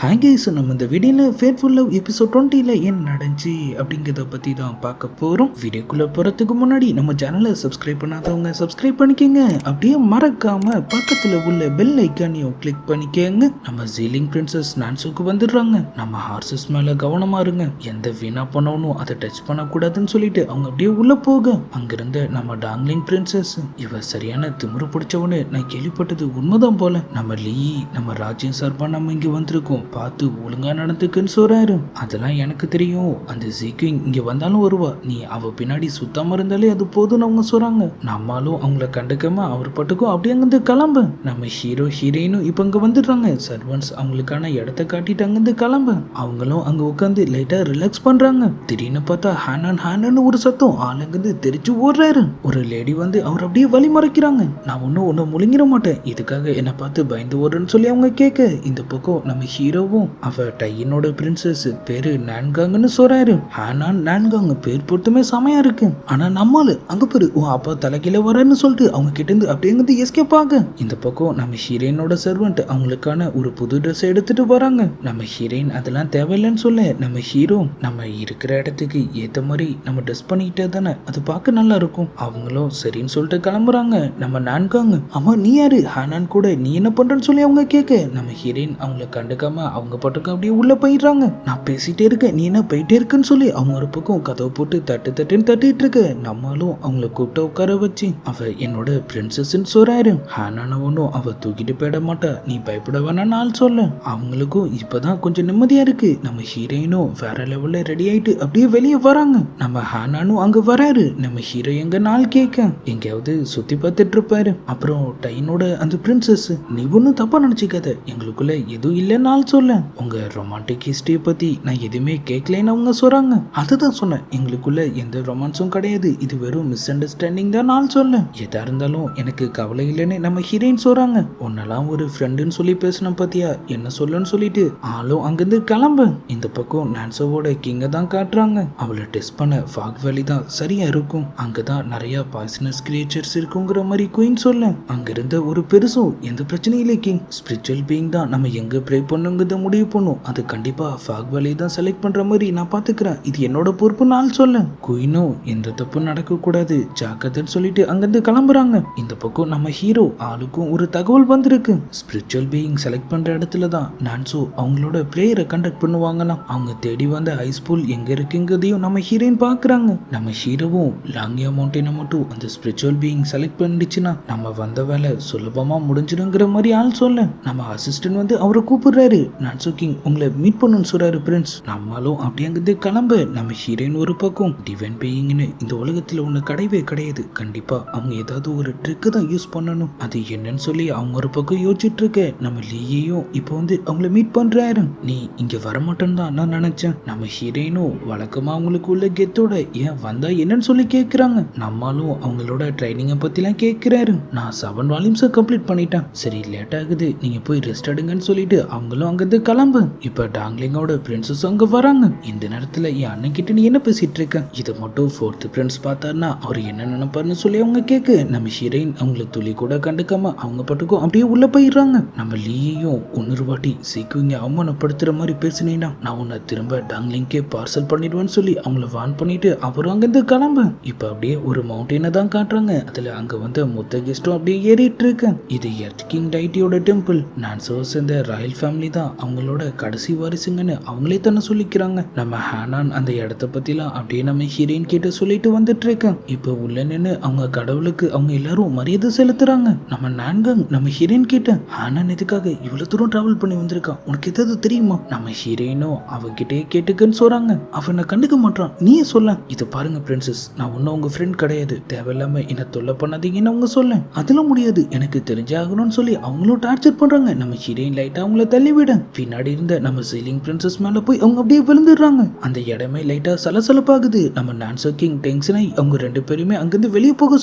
Hi guys, நம்ம இந்த வீடியோவில் ஃபேட்ஃபுல் லவ் எபிசோட் 20ல் என்ன நடந்துச்சு அப்படிங்கிறத பற்றி தான் பார்க்க போகிறோம். வீடியோக்குள்ளே போகிறதுக்கு முன்னாடி நம்ம சேனலை சப்ஸ்கிரைப் பண்ணாதவங்க சப்ஸ்கிரைப் பண்ணிக்கோங்க. அப்படியே மறக்காமல் பக்கத்தில் உள்ள பெல் ஐக்கானையும் கிளிக் பண்ணிக்கோங்க. நம்ம ஜீலிங் பிரின்சஸ் நான்சுக்கு வந்துடுறாங்க. நம்ம ஹார்சஸ் மேலே கவனமாக இருங்க, எந்த வீணா பண்ணணும் அதை டச் பண்ணக்கூடாதுன்னு சொல்லிட்டு அவங்க அப்படியே உள்ளே போக அங்கிருந்த நம்ம டாங்லிங் பிரின்சஸ், இவ சரியான திமிரு பிடிச்சவனு நான் கேள்விப்பட்டது உண்மைதான் போல. நம்ம லீ நம்ம ராஜ்யம் சார்பா நம்ம இங்கே வந்திருக்கோம், பார்த்து ஒழுங்கா நடந்துக்குன்னு சொல்றாரு. அதெல்லாம் எனக்கு தெரியும், அந்த ஜீக்விங் இங்க வந்தாலும் வருவா, நீ அவ பின்னாடி சுத்தாம இருந்தாலே அது போதும்னு அவங்க சொல்றாங்க. நம்மளும் அவங்கள கண்டுக்காம அவர் பட்டுக்கும் அப்படியே அங்கிருந்து கிளம்ப. நம்ம ஹீரோ ஹீரோயினும் இப்ப இங்க வந்துடுறாங்க. சர்வன்ஸ் அவங்களுக்கான இடத்த காட்டிட்டு அங்கிருந்து கிளம்ப. அவங்களும் அங்க உட்காந்து லைட்டா ரிலாக்ஸ் பண்றாங்க. திடீர்னு பார்த்தா ஹேனன் ஒரு சத்தம், ஆளுங்கிருந்து தெரிச்சு ஓடுறாரு. ஒரு லேடி வந்து அவர் அப்படியே வழி மறைக்கிறாங்க. நான் ஒன்னு முழுங்கிட மாட்டேன், இதுக்காக என்ன பார்த்து பயந்து ஓடுறேன்னு சொல்லி அவங்க கேட்க, இந்த பக்கம் நம்ம ஹீரோவும் அவ டையனோட பிரின்சஸ் பேரு நான்காங்னு சொல்றாரு. ஹானான் நான்காங் பேர் பொறுத்துமே செமையா இருக்கு. ஆனா நம்மளு அங்க பேரு உன் அப்பா தலைகீழ வரன்னு சொல்லிட்டு அவங்க கிட்ட இருந்து அப்படியே எஸ்கேப் ஆக, இந்த பக்கம் நம்ம ஹீரோயினோட சர்வெண்ட் அவங்களுக்கான ஒரு புது ட்ரெஸ் எடுத்துட்டு வராங்க. நம்ம ஹீரோயின் அதெல்லாம் தேவையில்லைன்னு சொல்ல, நம்ம ஹீரோ நம்ம இருக்கிற இடத்துக்கு ஏத்த மாதிரி நம்ம ட்ரெஸ் பண்ணிக்கிட்டே தானே அது பார்க்க நல்லா இருக்கும். அவங்களும் சரின்னு சொல்லிட்டு கிளம்புறாங்க. நம்ம நான்காங், ஆமா நீ யாரு, ஹானான் கூட நீ என்ன பண்றன்னு சொல்லி அவங்க கேட்க, நம்ம ஹீரோயின் அவங்கள கண்டுக்காம அவங்க பாட்டுக்கு அப்படியே உள்ள போயிடுறாங்க. நான் பேசிட்டே இருக்கேன், நீ என்ன போயிட்டே இருக்குன்னு சொல்லி அவங்க ஒரு பக்கம் கதவை போட்டு தட்டுன்னு தட்டிட்டு இருக்கு. நம்மளும் அவங்கள கூப்பிட்டு உட்கார வச்சு, அவ என்னோட பிரின்சஸ்ன்னு சொல்றாரு. ஹானானவனும் அவ தூக்கிட்டு போயிட மாட்டா, நீ பயப்பட வேணான்னு ஆள் சொல்ல. அவங்களுக்கும் இப்பதான் கொஞ்சம் நிம்மதியா இருக்கு. நம்ம ஹீரோயினும் வேற லெவல்ல ரெடி ஆயிட்டு அப்படியே வெளியே வராங்க. நம்ம ஹானானும் அங்க வராரு. நம்ம ஹீரோ எங்க நாள் கேட்க எங்கேயாவது சுத்தி பார்த்துட்டு இருப்பாரு. அப்புறம் டைனோட அந்த பிரின்சஸ், நீ ஒன்னும் தப்பா நினைச்சிக்காத, எங்களுக்குள்ள எதுவும் இல்லைன்னு ஆள் சொல்ல. உங்க ரொமான்டிக் ஹிஸ்டரியை பத்தி நான் எதுவுமே கேட்கலன்னு அவங்க சொல்றாங்க. அதுதான் சொன்னேன், எங்களுக்குள்ள எந்த ரொமான்ஸும் கிடையாது, இது வெறும் மிஸ் அண்டர்ஸ்டாண்டிங் தான் நான் சொல்ல. எதா இருந்தாலும் எனக்கு கவலை இல்லைன்னு நம்ம ஹீரோயின் சொல்றாங்க. உன்னெல்லாம் ஒரு ஃப்ரெண்டுன்னு சொல்லி பேசின பத்தியா, என்ன சொல்லுன்னு சொல்லிட்டு ஆளும் அங்கிருந்து கிளம்ப. இந்த பக்கம் நான்சோவோட கிங்க தான் காட்டுறாங்க. அவளை டெஸ்ட் பண்ண ஃபாக் வேலி தான் சரியா இருக்கும், அங்கதான் நிறைய பாய்சனஸ் கிரியேச்சர்ஸ் இருக்குங்கிற மாதிரி குயின் சொல்ல. அங்கிருந்த ஒரு பெருசும் எந்த பிரச்சனையும் இல்லை கிங், ஸ்பிரிச்சுவல் பீயிங் தான் நம்ம எங்க ப்ரே பண்ணுங்கிறத முடிவு பண்ணும், அது கண்டிப்பா ஃபாக் வேலையை தான் செலக்ட் பண்ற மாதிரி நான் பாத்துக்கிறேன், இது என்னோட பொறுப்பு நாள் சொல்ல. குயினும் எந்த தப்பும் நடக்க கூடாது ஜாக்கிரதைன்னு சொல்லிட்டு அங்கிருந்து கிளம்புறாங்க. இந்த பக்கம் நம்ம ஹீரோ ஆளுக்கும் ஒரு தகவல் வந்திருக்கு. ஸ்பிரிச்சுவல் பீயிங் செலக்ட் பண்ற இடத்துல தான் நான்சோ அவங்களோட பிரேயரை கண்டக்ட் பண்ணுவாங்களாம். அவங்க தேடி வந்த ஐஸ் பூல் எங்க இருக்குங்கிறதையும் நம்ம ஹீரோயின் பாக்குறாங்க. நம்ம ஹீரோவும் லாங்கியா மவுண்டனை மட்டும் அந்த ஸ்பிரிச்சுவல் பீயிங் செலக்ட் பண்ணிடுச்சுன்னா நம்ம வந்த வேலை சுலபமா முடிஞ்சிடுங்கிற மாதிரி ஆள் சொல்ல. நம்ம அசிஸ்டன்ட் வந்து அவரை கூப்பிடுறாரு. நான்சோ கிங் உங்களை மீட் பண்ணணும்னு சொல்றாரு பிரின்ஸ். நம்மளும் அப்படியே அங்கிருந்து கிளம்ப. நம்ம ஹீரோயின் ஒரு பக்கம், டிவைன் பீயிங்னு இந்த உலகத்துல ஒண்ணு கிடையவே கிடையாது, கண்டிப்பா அவங்க ஏதாவது ஒரு ட்ரிக்கு தான் யூஸ் பண்ணணும், அது என்னன்னு சொல்லி அவங்க ஒரு பக்கம் யோசிச்சுட்டு இருக்க. நம்ம லீயையும் இப்போ வந்து அவங்கள மீட் பண்றாரு. நீ இங்க வரமாட்டேன்னு தான் நான் நினைச்சேன். நம்ம ஹீரோயினும் வழக்கமா அவங்களுக்கு உள்ள கெத்தோட ஏன் வந்தா என்னன்னு சொல்லி கேட்கிறாங்க. நம்மளும் அவங்களோட ட்ரைனிங்கை பத்திலாம் கேட்கிறாரு. நான் 7 வால்யூம்ஸை கம்ப்ளீட் பண்ணிட்டேன், சரி லேட் ஆகுது, நீங்க போய் ரெஸ்ட் எடுங்கன்னு சொல்லிட்டு அவங்களும் அங்கிருந்து கிளம்பு. இப்ப டாங்லிங்கோட பிரின்சஸ் அங்க வராங்க. இந்த நேரத்துல என் அண்ணன் கிட்ட நீ என்ன பேசிட்டு இருக்க, இதை மட்டும் 4th பிரின்ஸ் பார்த்தாருன்னா அவர் என்ன நினைப்பாருன்னு சொல்லி அவங்க கேட்க, நம்ம ஹீரோயின் அவங்களை துளி கூட கண்டுக்காம அவங்க பாட்டுக்கும் அப்படியே உள்ள போயிடுறாங்க. நம்ம லீயையும் இன்னொரு வாட்டி சீக்கிரம் அவமானப்படுத்துற மாதிரி பேசினீங்கன்னா நான் உன்னை திரும்ப டாங்லிங்கே பார்சல் பண்ணிடுவேன்னு சொல்லி அவங்கள வான் பண்ணிட்டு அவரும் அங்கிருந்து கிளம்ப. இப்ப அப்படியே ஒரு மவுண்டனை தான் காட்டுறாங்க. அதுல அங்க வந்து மொத்த கெஸ்டும் அப்படியே ஏறிட்டு இருக்கு. இது எர்த் கிங் டைட்டியோட டெம்பிள். நான்சோ சேர்ந்த ராயல் ஃபேமிலி தான் அவங்களோட கடைசி வாரிசுங்கன்னு அவங்களே தானே சொல்லிக்கிறாங்க. நம்ம ஹானான் அந்த இடத்த பத்திலாம் அப்படியே நம்ம ஹீரோயின் கிட்ட சொல்லிட்டு வந்துட்டு இருக்கேன். இப்ப உள்ள நின்று அவங்க கடவுளுக்கு அவங்க எல்லாரும் மரியாதை செலுத்துறாங்க. நம்ம நான்காங் நம்ம ஹீரோயின் கிட்ட, ஹானான் எதுக்காக இவ்வளவு தூரம் டிராவல் பண்ணி வந்திருக்கான், உனக்கு ஏதாவது தெரியுமா? நம்ம ஹீரோயினும் அவகிட்டே கேட்டுக்குன்னு சொல்றாங்க. அவனை கண்டுக்க மாட்டான், நீயே சொல்ல. இது பாருங்க பிரின்சஸ், நான் ஒன்னும் உங்க ஃப்ரெண்ட் கிடையாது, தேவையில்லாம என்ன தொல்லை பண்ணாதீங்கன்னு அவங்க சொல்ல. அதெல்லாம் முடியாது, எனக்கு தெரிஞ்சாகணும்னு சொல்லி அவங்களும் டார்ச்சர் பண்றாங்க. நம்ம ஹீரோயின் லைட்டா அவங்கள தள்ளிவிட பின்னாடி இருந்த நம்ம சீலிங் பிரின்சஸ் மேல போய் அவங்க அப்படியே விழுந்துடுறாங்க. அந்த இடமே லைட்டா சலசலப்பாகுது. நம்ம நான்சோ கிங் டென்ஷன் ஆகி அவங்க 2 பேருமே அங்கிருந்து வெளியே போக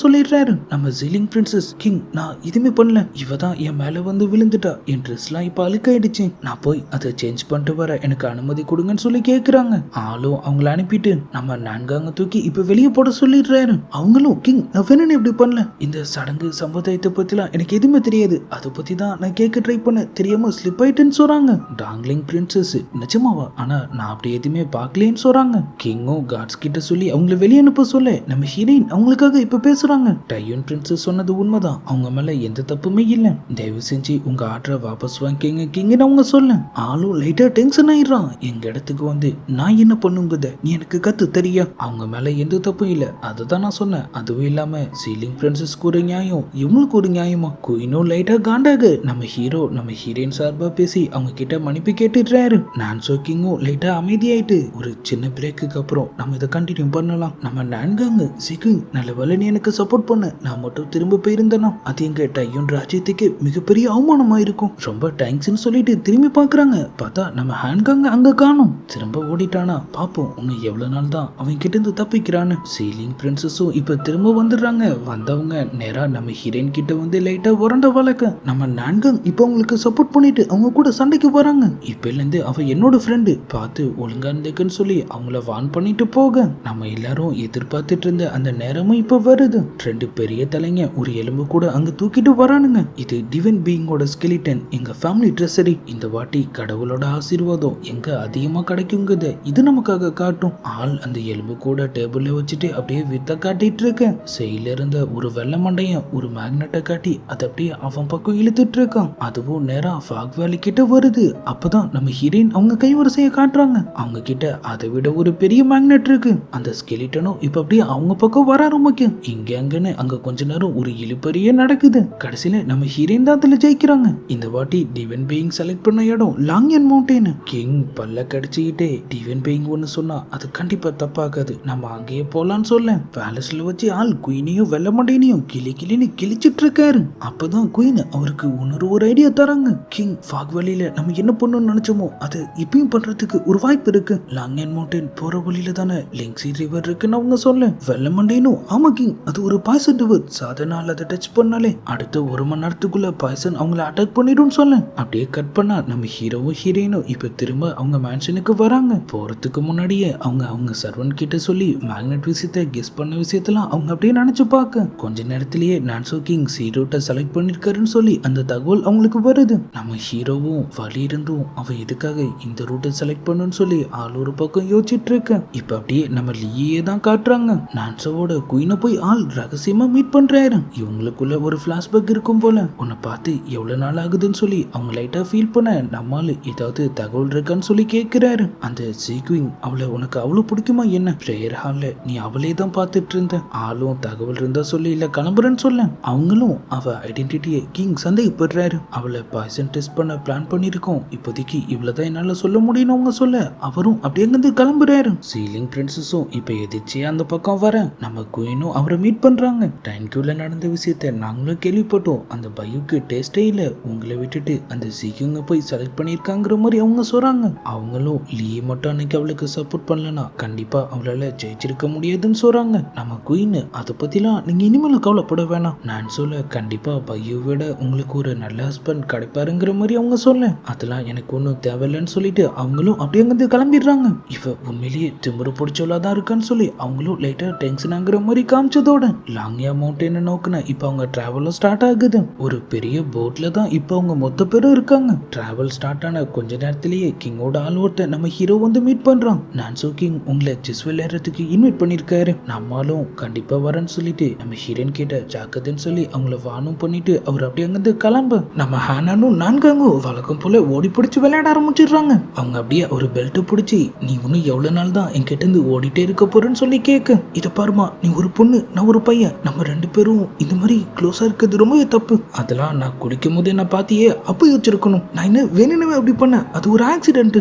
சொல்லிடுறாரு. நம்ம சீலிங் பிரின்சஸ், கிங் நான் எதுவுமே பண்ணல, இவ தான் என் மேல வந்து விழுந்துட்டா, என் ட்ரெஸ்லாம் இப்ப அழுக்காயிடுச்சு, நான் போய் அதை சேஞ்ச் பண்ணிட்டு வர எனக்கு அனுமதி கொடுங்கன்னு சொல்லி கேக்குறாங்க. ஆளும் அவங்கள அனுப்பிட்டு நம்ம நான்காங்க தூக்கி இப்ப வெளியே போட சொல்லிடுறாரு. அவங்களும், கிங் நான் வேணும்னு இப்படி பண்ணல, இந்த சடங்கு சம்பிரதாயத்தை பத்திலாம் எனக்கு எதுவுமே தெரியாது, அதை பத்தி தான் நான் கேட்க ட்ரை பண்ண, தெரியாம ஸ்லிப் ஆயிட்டேன்னு சொல்றாங்க. சொல்றாங்க. டார்லிங் பிரின்சஸ் நிஜமாவா? ஆனா நான் அப்படி எதுவுமே பார்க்கலன்னு சொல்றாங்க. கிங்கும் காட்ஸ் கிட்ட சொல்லி அவங்கள வெளியே அனுப்ப சொல்ல நம்ம ஹீரோயின் அவங்களுக்காக இப்ப பேசுறாங்க. டையூன் பிரின்சஸ் சொன்னது உண்மைதான், அவங்க மேல எந்த தப்புமே இல்ல, தயவு செஞ்சு உங்க ஆர்டரை வாபஸ் வாங்கிக்கங்க கிங்னு அவங்க சொல்ல ஆளும் லைட்டா டென்ஷன் ஆயிடுறான். எங்க இடத்துக்கு வந்து நான் என்ன பண்ணுங்கத நீ எனக்கு கத்து தெரியா? அவங்க மேல எந்த தப்பும் இல்ல, அதுதான் நான் சொன்னேன். அதுவும் இல்லாம சீலிங் பிரின்சஸ்க்கு ஒரு நியாயம், இவங்களுக்கு ஒரு நியாயமா? குயினும் லைட்டா காண்டாக நம்ம ஹீரோ நம்ம ஹீரோயின் சார்பா பேசி அவங்க கிட்ட மன்னிப்பு கேட்டுடுறாரு. நான்சோ கிங்கும் லைட்டா அமைதியாயிட்டு ஒரு சின்ன பிரேக்குக்கு அப்புறம் நம்ம இதை கண்டினியூ பண்ணலாம். நம்ம நான்காங்க சிகிங் நல்ல வேலை நீ எனக்கு சப்போர்ட் பண்ண, நான் மட்டும் திரும்ப போயிருந்தேனா அது எங்க டையூன் ராஜ்யத்துக்கு மிகப்பெரிய அவமானமா இருக்கும், ரொம்ப தேங்க்ஸ்ன்னு சொல்லிட்டு திரும்பி பாக்குறாங்க. பார்த்தா நம்ம ஹான்காங்க அங்க காணும். திரும்ப ஓடிட்டானா பாப்போம் இன்னும் எவ்வளவு நாள் தான் அவன் கிட்ட இருந்து தப்பிக்கிறான்னு. சீலிங் பிரின்சஸும் இப்ப திரும்ப வந்துடுறாங்க. வந்தவங்க நேரா நம்ம ஹீரோயின் கிட்ட வந்து லைட்டா உரண்ட வழக்க நம்ம நான்காங் இப்ப அவங்களுக்கு சப்போர்ட் பண்ணிட்டு அவங்க கூட சண்டைக்கு போறாங்க. இப்பல இருந்து அவ என்னோட ஃப்ரெண்டு, பார்த்து ஒழுங்கா இருந்துக்குன்னு சொல்லி அவங்கள வான் பண்ணிட்டு போக நம்ம எல்லாரும் எதிர்பார்த்துட்டு இருந்த அந்த நேரமும் இப்ப வருது. ரெண்டு பெரிய தலைங்க ஒரு எலும்பு கூட அங்க தூக்கிட்டு வரானுங்க. இது டிவைன் பீயிங்கோட ஸ்கெலிட்டன், எங்க ஃபேமிலி ட்ரெஸரி. இந்த வாட்டி கடவுளோட ஆசீர்வாதம் எங்க அதிகமா கிடைக்குங்கிறத இது நமக்காக காட்டும். ஆள் அந்த எலும்பு கூட டேபிள்ல வச்சுட்டு அப்படியே வித்த காட்டிட்டு இருக்க. செயல இருந்த ஒரு வெள்ள மண்டையன் ஒரு மேக்னெட்டை காட்டி அதை அப்படியே அவன் பக்கம் இழுத்துட்டு இருக்கான். அதுவும் நேரா ஃபாக் வேலி கிட்ட வருது. அப்பதான் நம்ம ஹீரோயின் அவங்க கைவரிசையை காட்டுறாங்க. அவங்க கிட்ட அதை விட ஒரு பெரிய மேக்னெட் இருக்கு. அந்த ஸ்கெலிட்டனும் இப்ப அப்படியே அவங்க பக்கம் வர ஆரம்பிக்கும். இங்க அங்கன்னு அங்க கொஞ்ச நேரம் ஒரு இழுப்பறியே நடக்குது. கடைசியில நம்ம ஹீரோயின் தான் அதுல ஜெயிக்கிறாங்க. இந்த வாட்டி டிவைன் பீயிங் செலக்ட் பண்ண இடம் லாங்யன் மவுண்டன். கிங் பல்ல கடிச்சுக்கிட்டே டிவைன் பீயிங் ஒன்னு சொன்னா அது கண்டிப்பா தப்பாகாது, நம்ம அங்கேயே போலான்னு சொல்ல பேலஸ்ல வச்சு ஆள் குயினையும் வெள்ள மண்டையனையும் கிளின்னு கிழிச்சிட்டு இருக்காரு. அப்பதான் குயின் அவருக்கு ஒரு ஐடியா தராங்க. கிங் ஃபாக் வழியில நம்ம என்ன பண்ணணும்னு நினைச்சோமோ அது இப்பயும் பண்றதுக்கு ஒரு வாய்ப்பு இருக்கு. லாங்யன் மவுண்டன் போற வழியில தானே லிங்ஸி ரிவர் இருக்குன்னு அவங்க சொல்ல வெள்ள மண்டையனும் ஆமா கிங் அது ஒரு பாய்சன் ரிவர், சாதனால அதை டச் பண்ணாலே அடுத்த ஒரு மணி நேரத்துக்குள்ள பாய்சன் அவங்கள அட்டாக் பண்ணிடும் சொல்ல அப்படியே கட் பண்ணா நம்ம ஹீரோவும் ஹீரோயினும் இப்ப திரும்ப அவங்க மேன்ஷனுக்கு வராங்க. போறதுக்கு முன்னாடியே அவங்க சர்வன் கிட்ட சொல்லி மேக்னெட் விஷயத்தை கெஸ் பண்ண விஷயத்தெல்லாம் அவங்க அப்படியே நினைச்சு பார்க்க கொஞ்ச நேரத்திலேயே நான்சோ கிங் சி ரூட்டை செலக்ட் பண்ணிருக்காருன்னு சொல்லி அந்த தகவல் அவங்களுக்கு வருது. நம்ம ஹீரோவும் வழி இருந்தும் அவன் எதுக்காக இந்த ரூட்டை செலக்ட் பண்ணுன்னு சொல்லி ஆள் ஒரு பக்கம் யோசிச்சுட்டு இருக்க. இப்ப அப்படியே நம்ம லீயே தான் காட்டுறாங்க. நான்சோவோட குயினை போய் ஆள் ரகசியமா மீட் பண்றாரு. இவங்களுக்குள்ள ஒரு பிளாஷ்பேக் இருக்கும் போல. உன்னை பார்த்து எவ்வளவு நாள் ஆகுதுன்னு சொல்லி அவங்க லைட்டா ஃபீல் பண்ண நம்மால ஏதாவது தகவல் இருக்கான்னு சொல்லி கேட்கிறாரு. அந்த சீக்விங் அவளை உனக்கு அவ்வளவு பிடிக்குமா என்ன? பிரேயர் ஹால்ல நீ அவளே தான் பார்த்துட்டு இருந்த, ஆளும் தகவல் இருந்தா சொல்லி இல்ல கிளம்புறேன்னு சொல்ல அவங்களும் அவ ஐடென்டிட்டியை கிங் சந்தேகப்படுறாரு. அவளை பாய்சன் டெஸ்ட் பண்ண பிளான் பண்ணிருக்கோம், இப்போதைக்கு இவ்வளவுதான் என்னால சொல்ல முடியும் அவங்க சொல்ல அவரும் அப்படியே அங்கிருந்து கிளம்புறாரு. சீலிங் பிரின்சஸும் இப்ப எதிர்ச்சியா அந்த பக்கம் வர நம்ம குயினும் அவரை மீட் பண்றாங்க. டைன்கியூல நடந்த விஷயத்த நாங்களும் கேள்விப்பட்டோம், அந்த பையுக்கு டேஸ்டே இல்ல, உங்களை விட்டுட்டு அந்த சீக்கியங்க போய் செலக்ட் பண்ணிருக்காங்கிற மாதிரி அவங்க சொல்றாங்க. அவங்களும் லீ மட்டும் அன்னைக்கு அவளுக்கு சப்போர்ட் பண்ணலனா கண்டிப்பா அவளால ஜெயிச்சிருக்க முடியாதுன்னு சொல்றாங்க. நம்ம குயின் அதை பத்திலாம் நீங்க இனிமேல கவலைப்பட வேணாம், நான் சொல்ல கண்டிப்பா பையை விட உங்களுக்கு ஒரு நல்ல ஹஸ்பண்ட் கிடைப்பாருங்கிற மாதிரி அவங்க சொல்ல அதெல்லாம் எனக்கு ஒன்றும் தேவையில்லைன்னு சொல்லிட்டு அவங்களும் அப்படியே அங்கிருந்து கிளம்பிடுறாங்க. இவ உண்மையிலேயே திமிரு பிடிச்சவளாதான் இருக்கான்னு சொல்லி அவங்களும் லைட்டா டென்ஷன் ஆகுற மாதிரி காமிச்சதோட லாங்யா மவுண்டன் நோக்குன இப்ப அவங்க டிராவலும் ஸ்டார்ட் ஆகுது. ஒரு பெரிய போட்ல தான் இப்ப அவங்க மொத்த பேரும் இருக்காங்க. டிராவல் ஸ்டார்ட் ஆன கொஞ்ச நேரத்திலேயே கிங்கோட ஆள் ஒருத்தர் நம்ம ஹீரோ வந்து மீட் பண்றான். நான்சோ கிங் உங்களை செஸ் விளையாடுறதுக்கு இன்வைட் பண்ணிருக்காரு, நம்மளும் கண்டிப்பா வரேன்னு சொல்லிட்டு நம்ம ஹீரோயின் கிட்ட ஜாக்கிரதைன்னு சொல்லி அவங்கள வானும் பண்ணிட்டு அவர் அப்படியே அங்கிருந்து கிளம்ப நம்ம ஹானானும் நான்காங்கும் வழக்கம் போல ஓடி பிடிச்சு விளையாட ஆரம்பிச்சிடுறாங்க. அவங்க அப்படியே ஒரு பெல்ட் பிடிச்சி நீ இன்னும் எவ்வளவு நாள் தான் என்கிட்ட இருந்து ஓடிட்டே இருக்க போறேன்னு சொல்லி கேட்க இதை பாருமா நீ ஒரு பொண்ணு நான் ஒரு பையன், நம்ம ரெண்டு பேரும் இந்த மாதிரி க்ளோஸா இருக்கிறது ரொம்பவே தப்பு, அதெல்லாம் நான் குடிக்கும் போது என்ன பாத்தியே அப்ப யோசிச்சிருக்கணும், நான் என்ன வேணுமே அப்படி பண்ண, அது ஒரு ஆக்சிடென்ட்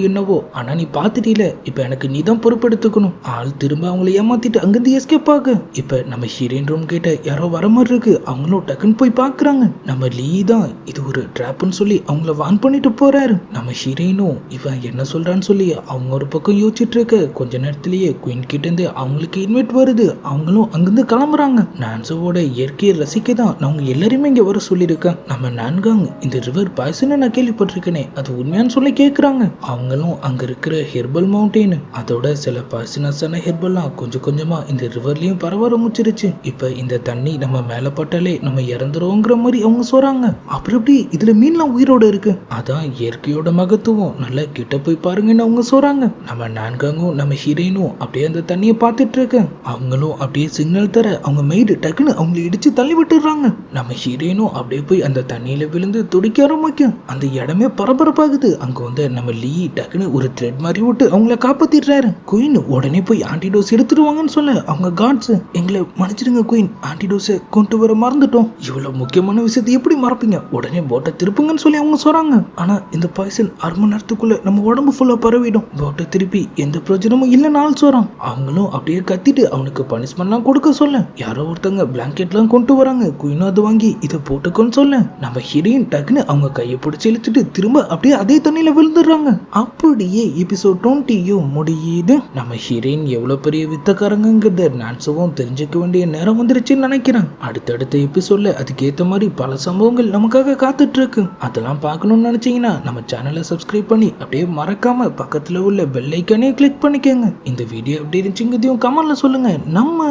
என்னவோ, ஆனா நீ பாத்துட்டீல இப்ப எனக்கு நீ தான் பொறுப்பெடுத்துக்கணும். ஆள் திரும்ப அவங்களை ஏமாத்திட்டு அங்கிருந்து எஸ்கேப் ஆக இப்ப நம்ம ஹீரோயின் ரூம் கிட்ட யாரோ வர மாதிரி இருக்கு. அவங்களும் டக்குன்னு போய் பாக்குறாங்க. நம்ம லீ தான் இது ஒரு ட்ராப்னு சொல்லி அவங்கள வான் பண்ணிட்டு போறாரு. நம்ம ஹீரோயினும் இவன் என்ன சொல்றான்னு சொல்லி அவங்க ஒரு பக்கம் யோசிச்சுட்டு இருக்க கொஞ்ச நேரத்திலேயே குயின் கிட்ட இருந்து அவங்களுக்கு இன்வைட் வருது. அவங்களும் அங்கிருந்து கிளம்புறாங்க. நான்சோவோட இயற்கையை ரசிக்க தான் நான் அவங்க எல்லாருமே இங்க வர சொல்லியிருக்கேன். நம்ம நான்காங் இந்த ரிவர் பாய்சன் நான் கேள்விப்பட்டிருக்கேனே அது உண்மையான்னு சொல்லி கேட்குறாங்க. அவங்களும் அங்க இருக்கிற ஹெர்பல் மவுண்டன் அதோட சில பாய்சனஸான ஹெர்பல்லாம் கொஞ்சம் கொஞ்சமா இந்த ரிவர்லயும் பரவ ஆரம்பிச்சிருச்சு. இப்ப இந்த தண்ணி நம்ம மேல பட்டாலே நம்ம இறந்துருவோங்கிற மாதிரி அவங்க சொல்றாங்க. அப்புறம் எப்படி இதுல மீன்லாம் உயிரோட உயிரோட இருக்கு. அதான் இயற்கையோட மகத்துவம். நல்லா கிட்ட போய் பாருங்கன்னு அவங்க சொல்றாங்க. நம்ம நான்காங்கும் நம்ம ஹீரோயினும் அப்படியே அந்த தண்ணியை பார்த்துட்டு இருக்கு. அவங்களும் அப்படியே சிக்னல் தர அவங்க மெய்டு டக்குன்னு அவங்களை இடிச்சு தள்ளி விட்டுடுறாங்க. நம்ம ஹீரோயினும் அப்படியே போய் அந்த தண்ணியில விழுந்து துடிக்க ஆரம்பிக்கும். அந்த இடமே பரபரப்பாகுது. அங்க வந்து நம்ம லீ டக்குன்னு ஒரு த்ரெட் மாதிரி விட்டு அவங்கள காப்பாத்திடுறாரு. குயின் உடனே போய் ஆன்டிடோஸ் எடுத்துருவாங்கன்னு சொல்ல அவங்க காட்ஸ் எங்களை மன்னிச்சிடுங்க குயின், ஆன்டிடோஸை கொண்டு வர மறந்துட்டோம். இவ்வளவு முக்கியமான விஷயத்தை எப்படி மறப்பீங்க? உடனே போட்டை திருப்புங்கன்னு சொல்லி அவங்க சொல்றாங்க. ஆனா இந்த பாய்சன் 1/2 மணி நேரத்துக்குள்ள நம்ம உடம்பு ஃபுல்லா பரவிடும். போட்டை திருப்பி எந்த பிரயோஜனமும் இல்லைன்னு ஆள் சொல்றான். அவங்களும் அப்படியே கத்திட்டு அவனுக்கு பனிஷ்மெண்ட்லாம் கொடுக்க சொல்ல யாரோ ஒருத்தங்க பிளாங்கெட்லாம் கொண்டு வராங்க. குயினும் அதை வாங்கி இதை போட்டுக்கோன்னு சொல்ல நம்ம ஹீரோயின் டக்குன்னு அவங்க கையை பிடிச்சி இழுத்துட்டு திரும்ப அப்படியே அதே தண்ணியில விழுந்துடுறாங்க. அப்படியே எபிசோட் 20 முடியுது. நம்ம ஹீரோயின் எவ்வளவு பெரிய வித்தக்காரங்கிறத நான்சுவும் தெரிஞ்சுக்க வேண்டிய நேரம் வந்துருச்சுன்னு நினைக்கிறேன். அடுத்தடுத்த எபிசோட்ல அதுக்கேற்ற மாதிரி பல சம்பவங்கள் நமக்காக காத்துட்டு இருக்கு. அதெல்லாம் பார்க்கணும்னு நினைச்சீங்கன்னா நம்ம சேனலை சப்ஸ்கிரைப் பண்ணி அப்படியே மறக்காம பக்கத்துல உள்ள பெல் ஐக்கானே கிளிக் பண்ணிக்கோங்க. இந்த வீடியோ எப்படி இருந்துச்சுங்கிறதையும் கமெண்ட்ல சொல்லுங்க. நம்ம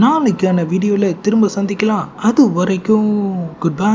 நாளைக்கான வீடியோல திரும்ப சந்திக்கலாம். அது வரைக்கும் குட் பை.